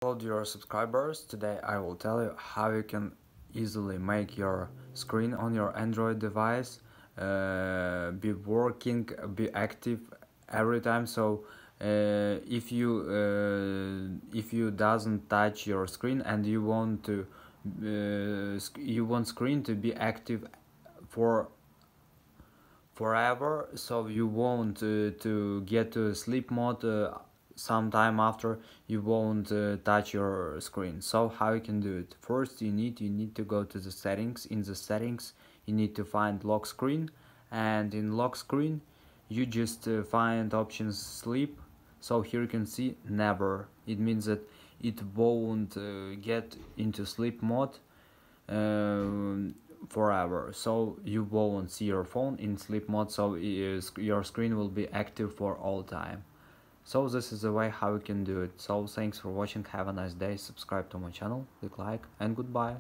Hello dear subscribers, today I will tell you how you can easily make your screen on your Android device be working, be active every time. So if you doesn't touch your screen and you want to you want screen to be active for forever, so you won't to get to sleep mode sometime after you won't touch your screen. So how you can do it? First you need to go to the settings. In the settings you need to find lock screen, and in lock screen you just find options sleep. So here you can see never. It means that it won't get into sleep mode forever, so you won't see your phone in sleep mode, so your screen will be active for all time. So this is the way how you can do it. So thanks for watching, have a nice day, subscribe to my channel, click like, and goodbye.